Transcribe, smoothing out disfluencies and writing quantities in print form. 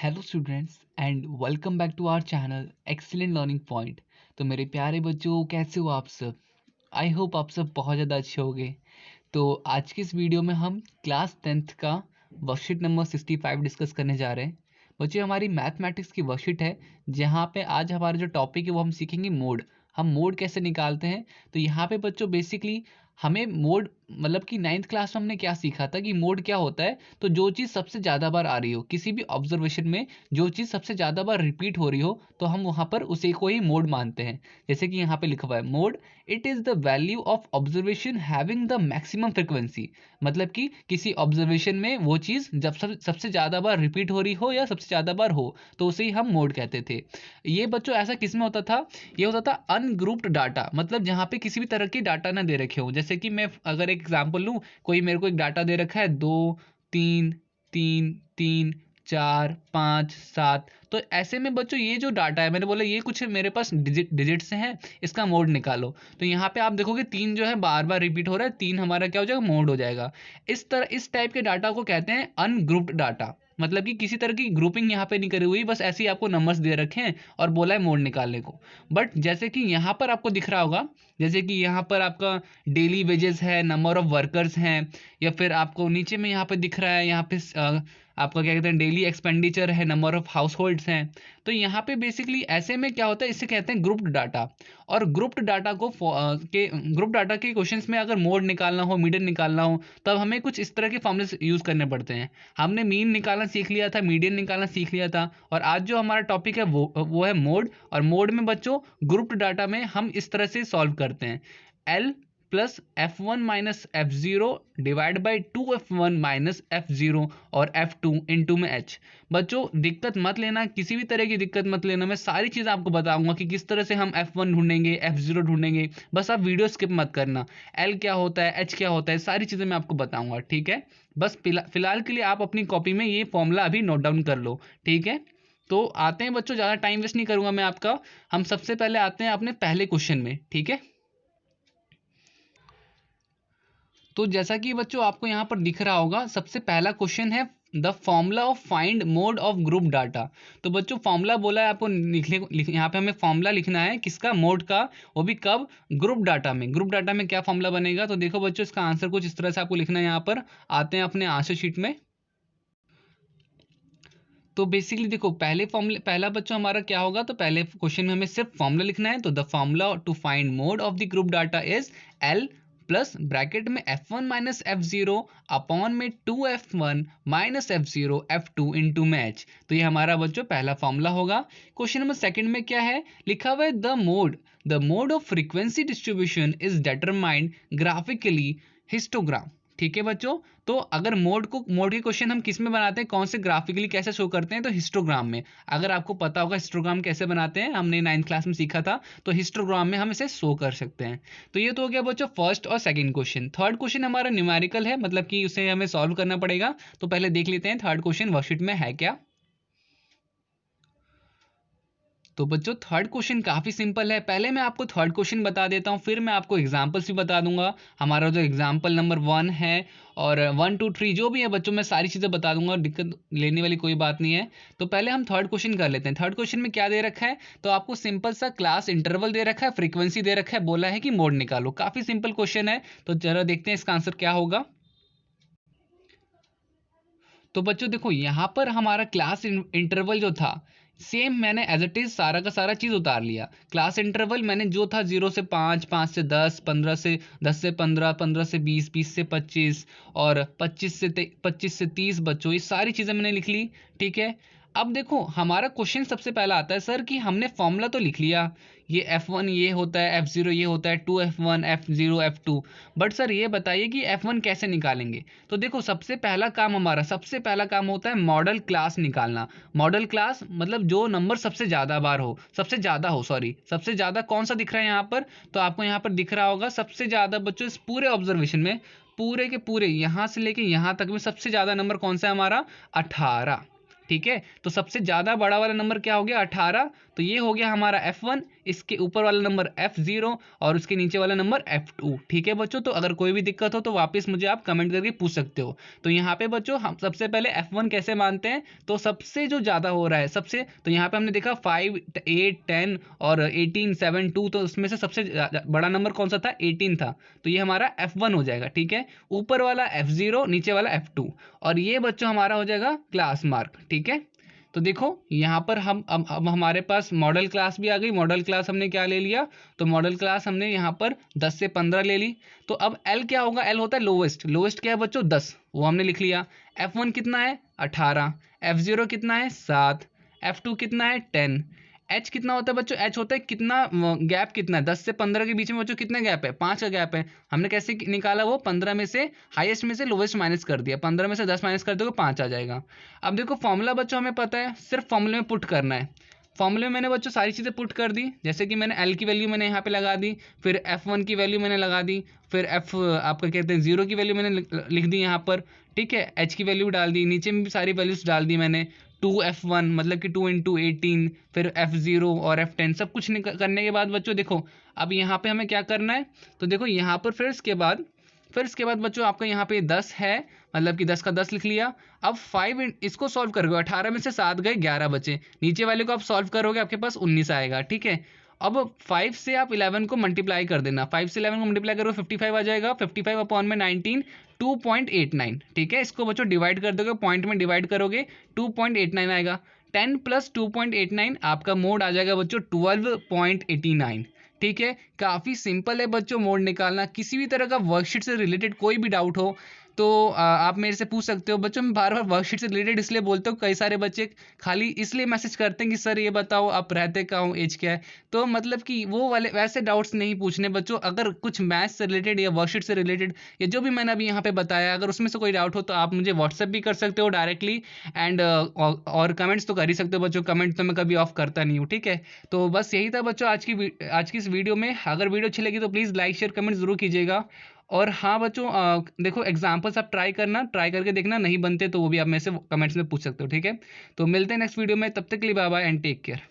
Hello students and welcome back to our channel excellent learning point. तो मेरे प्यारे बच्चों, कैसे हो आप सब? आई होप आप सब बहुत ज़्यादा अच्छे होंगे। तो आज की इस वीडियो में हम क्लास 10th का वर्कशीट नंबर 65 डिस्कस करने जा रहे हैं। बच्चों, हमारी मैथमेटिक्स की वर्कशीट है जहाँ पे आज हमारा जो टॉपिक है वो हम सीखेंगे मोड। हम मोड कैसे निकालते हैं। तो यहाँ पे बच्चों बेसिकली हमें मोड मतलब कि 9th क्लास में हमने क्या सीखा था कि मोड क्या होता है। तो जो चीज़ सबसे ज़्यादा बार आ रही हो किसी भी ऑब्जर्वेशन में, जो चीज़ सबसे ज़्यादा बार रिपीट हो रही हो, तो हम वहाँ पर उसे को ही मोड मानते हैं। जैसे कि यहाँ पे लिखा हुआ है mode, it is the value of observation having the maximum frequency. मतलब कि किसी ऑब्जर्वेशन में वो चीज़ जब सबसे ज़्यादा बार रिपीट हो रही हो या सबसे ज़्यादा बार हो, तो उसे ही हम मोड कहते थे। ये बच्चों ऐसा किस में होता था? ये होता था अनग्रुप्ड डाटा, मतलब जहाँ पे किसी भी तरह की डाटा ना दे रखे हो। जैसे कि मैं अगर एक एग्जांपल लूँ, कोई मेरे को एक डाटा दे रखा है 2 3 3 3 4 5 7। तो ऐसे में बच्चों ये जो डाटा है, मैंने बोला ये कुछ मेरे पास डिजिट्स हैं, इसका मोड निकालो। तो यहाँ पे आप देखोगे 3 जो है बार बार रिपीट हो रहा है, 3 हमारा क्या हो जाएगा, मोड हो जाएगा। इस टाइप के डाटा को कहते हैं अनग्रुप्ड डाटा। मतलब कि किसी तरह की ग्रुपिंग यहाँ पे नहीं करी हुई, बस ऐसे ही आपको नंबर्स दे रखे हैं और बोला है मोड निकालने को। बट जैसे कि यहाँ पर आपको दिख रहा होगा, जैसे कि यहाँ पर आपका डेली वेजेस है, नंबर ऑफ वर्कर्स हैं, या फिर आपको नीचे में यहाँ पे दिख रहा है, यहाँ पे आपका क्या कहते हैं डेली एक्सपेंडिचर है, नंबर ऑफ हाउस होल्ड्स हैं। तो यहाँ पे बेसिकली ऐसे में क्या होता है, इसे कहते हैं ग्रुप्ड डाटा। और ग्रुप डाटा के क्वेश्चंस में अगर मोड निकालना हो, मीडियन निकालना हो, तब हमें कुछ इस तरह के फॉर्मूले यूज़ करने पड़ते हैं। हमने मीन निकालना सीख लिया था, मीडियन निकालना सीख लिया था, और आज जो हमारा टॉपिक है वो है मोड। और मोड में बच्चों ग्रुप्ड डाटा में हम इस तरह से सॉल्व करते हैं। L plus F one minus F zero divide by 2f1 minus F zero और f2 इंटू में h। बच्चों दिक्कत मत लेना, किसी भी तरह की दिक्कत मत लेना, मैं सारी चीज़ आपको बताऊंगा कि किस तरह से हम f1 ढूंढेंगे, f0 ढूंढेंगे। बस आप वीडियो स्किप मत करना। l क्या होता है, h क्या होता है, सारी चीज़ें मैं आपको बताऊंगा, ठीक है। बस फिलहाल के लिए आप अपनी कॉपी में ये फॉर्मूला अभी नोट डाउन कर लो, ठीक है। तो आते हैं बच्चों, ज़्यादा टाइम वेस्ट नहीं करूंगा मैं आपका। हम सबसे पहले आते हैं अपने पहले क्वेश्चन में, ठीक है। तो जैसा कि बच्चों आपको यहाँ पर दिख रहा होगा, सबसे पहला क्वेश्चन है the formula of find mode of group data. तो बच्चों फॉर्मूला बोला है आपको यहाँ पे हमें फॉर्मूला लिखना है किसका, मोड का, वो भी कब, ग्रुप डाटा में। ग्रुप डाटा में क्या फॉर्मूला बनेगा, तो देखो बच्चों इसका आंसर कुछ इस तरह से आपको लिखना है। यहाँ पर आते हैं अपने आंसर शीट में। तो बेसिकली देखो पहला बच्चों हमारा क्या होगा, तो पहले क्वेश्चन में हमें सिर्फ फॉर्मूला लिखना है। तो the formula to find mode of the group data is L plus bracket में f1 minus F zero upon में 2f1 minus F zero f2 into में h। तो ये हमारा बच्चों पहला फॉर्मूला होगा। क्वेश्चन नंबर सेकंड में क्या है, लिखा हुआ है the mode of frequency distribution is determined graphically histogram. ठीक है बच्चों। तो अगर मोड के क्वेश्चन हम किस में बनाते हैं, कौन से ग्राफिकली कैसे शो करते हैं, तो हिस्टोग्राम में। अगर आपको पता होगा हिस्टोग्राम कैसे बनाते हैं, हमने 9th क्लास में सीखा था, तो हिस्टोग्राम में हम इसे शो कर सकते हैं। तो ये तो हो गया बच्चों फर्स्ट और सेकंड क्वेश्चन। थर्ड क्वेश्चन हमारा न्यूमेरिकल है, मतलब कि उसे हमें सॉल्व करना पड़ेगा। तो पहले देख लेते हैं थर्ड क्वेश्चन वर्कशीट में है क्या। तो बच्चों थर्ड क्वेश्चन काफ़ी सिंपल है। पहले मैं आपको थर्ड क्वेश्चन बता देता हूँ, फिर मैं आपको एग्जाम्पल्स भी बता दूंगा। हमारा जो एग्जाम्पल नंबर 1 है और 1 2 3 जो भी है बच्चों, मैं सारी चीज़ें बता दूंगा, दिक्कत लेने वाली कोई बात नहीं है। तो पहले हम थर्ड क्वेश्चन कर लेते हैं। थर्ड क्वेश्चन में क्या दे रखा है, तो आपको सिंपल सा क्लास इंटरवल दे रखा है, फ्रीक्वेंसी दे रखा है, बोला है कि मोड निकालो। काफ़ी सिंपल क्वेश्चन है। तो जरा देखते हैं इसका आंसर क्या होगा। तो बच्चों देखो यहाँ पर हमारा क्लास इंटरवल जो था, सेम मैंने एज इट इज सारा का सारा चीज़ उतार लिया। क्लास इंटरवल मैंने जो था 0 से 5, 5 से 10, 15 से 10 से 15, 15 से 20, 20 से 25 और 25 से 30 बच्चों, ये सारी चीज़ें मैंने लिख ली, ठीक है। अब देखो हमारा क्वेश्चन सबसे पहला आता है सर कि हमने फॉर्मूला तो लिख लिया, ये f1 ये होता है, f0 ये होता है, 2f1 f0 f2, but sir ये बताइए कि f1 कैसे निकालेंगे। तो देखो सबसे पहला काम होता है मॉडल क्लास निकालना। मॉडल क्लास मतलब जो नंबर सबसे ज़्यादा कौन सा दिख रहा है यहाँ पर, तो आपको यहाँ पर दिख रहा होगा सबसे ज़्यादा बच्चों इस पूरे ऑब्जर्वेशन में, पूरे के पूरे यहाँ से लेके यहाँ तक में सबसे ज़्यादा नंबर कौन सा है हमारा, 18। ठीक है। तो सबसे ज़्यादा बड़ा वाला नंबर क्या हो गया 18, तो ये हो गया हमारा F1, इसके ऊपर वाला नंबर F0 और उसके नीचे वाला नंबर F2। ठीक है बच्चों, तो अगर कोई भी दिक्कत हो तो वापस मुझे आप कमेंट करके पूछ सकते हो। तो यहाँ पे बच्चों हम सबसे पहले F1 कैसे मानते हैं, तो सबसे जो ज़्यादा हो रहा है सबसे, तो यहाँ पे हमने देखा 5, 8, 10 और 18, 7, 2, तो उसमें से सबसे बड़ा नंबर कौन सा था 18 था, तो ये हमारा F1 हो जाएगा। ठीक है, ऊपर वाला F0, नीचे वाला F2, और ये बच्चों हमारा हो जाएगा क्लास मार्क। ठीक है, तो देखो यहाँ पर हम अब हमारे पास मॉडल क्लास भी आ गई। मॉडल क्लास हमने क्या ले लिया, तो मॉडल क्लास हमने यहाँ पर 10 से 15 ले ली। तो अब L क्या होगा, L होता है लोवेस्ट। लोवेस्ट क्या है बच्चों 10, वो हमने लिख लिया। F1 कितना है 18, F0 कितना है 7, F2 कितना है 10, H कितना होता है बच्चों, H होता है कितना गैप कितना है 10 से 15 के बीच में बच्चों कितना गैप है 5 का गैप है। हमने कैसे निकाला, वो 15 में से हाईएस्ट में से लोवेस्ट माइनस कर दिया, 15 में से 10 माइनस कर दोगे 5 आ जाएगा। अब देखो फॉर्मूला बच्चों हमें पता है, सिर्फ फॉर्मूले में पुट करना है। फॉर्मूले में मैंने बच्चों सारी चीज़ें पुट कर दी, जैसे कि मैंने L की वैल्यू मैंने यहाँ पे लगा दी, फिर F1 की वैल्यू मैंने लगा दी, फिर F आपका कहते हैं 0 की वैल्यू मैंने लिख दी यहाँ पर। ठीक है, H की वैल्यू डाल दी, नीचे में भी सारी वैल्यूज डाल दी मैंने। 2F1 मतलब कि 2 × 18, फिर F0 और F10 सब कुछ करने के बाद बच्चों देखो अब यहाँ पे हमें क्या करना है, तो देखो यहाँ पर फिर इसके बाद बच्चों आपका यहाँ पे 10 है, मतलब कि 10 का 10 लिख लिया। अब 5 इसको सॉल्व करोगे, 18 में से 7 गए 11 बचे, नीचे वाले को आप सॉल्व करोगे आपके पास 19 आएगा। ठीक है, अब 5 से आप 11 को मल्टीप्लाई कर देना, 5 से 11 को मल्टीप्लाई करोगे 55 आ जाएगा, 55 अपॉन में 19 2.89। ठीक है, इसको बच्चों डिवाइड कर दोगे, पॉइंट में डिवाइड करोगे 2.89 आएगा। 10 + 2.89 आपका मोड आ जाएगा बच्चों 12.89। ठीक है, काफ़ी सिंपल है बच्चों मोड निकालना। किसी भी तरह का वर्कशीट से रिलेटेड कोई भी डाउट हो तो आप मेरे से पूछ सकते हो बच्चों। मैं बार बार वर्कशीट से रिलेटेड इसलिए बोलता हूँ, कई सारे बच्चे खाली इसलिए मैसेज करते हैं कि सर ये बताओ आप रहते कहाँ हो, एज क्या है, तो मतलब कि वो वाले वैसे डाउट्स नहीं पूछने बच्चों। अगर कुछ मैथ्स से रिलेटेड या वर्कशीट से रिलेटेड या जो भी मैंने अभी यहाँ पे बताया, अगर उसमें से कोई डाउट हो तो आप मुझे व्हाट्सएप भी कर सकते हो डायरेक्टली, एंड और कमेंट्स तो कर ही सकते हो बच्चों। कमेंट तो मैं कभी ऑफ करता नहीं हूँ। ठीक है, तो बस यही था बच्चों आज की इस वीडियो में। अगर वीडियो अच्छी लगी तो प्लीज़ लाइक शेयर कमेंट जरूर कीजिएगा। और हाँ बच्चों देखो एग्जाम्पल्स आप ट्राई करके देखना, नहीं बनते तो वो भी आप मेरे से कमेंट्स में पूछ सकते हो। ठीक है, तो मिलते हैं नेक्स्ट वीडियो में, तब तक के लिए bye bye and take care.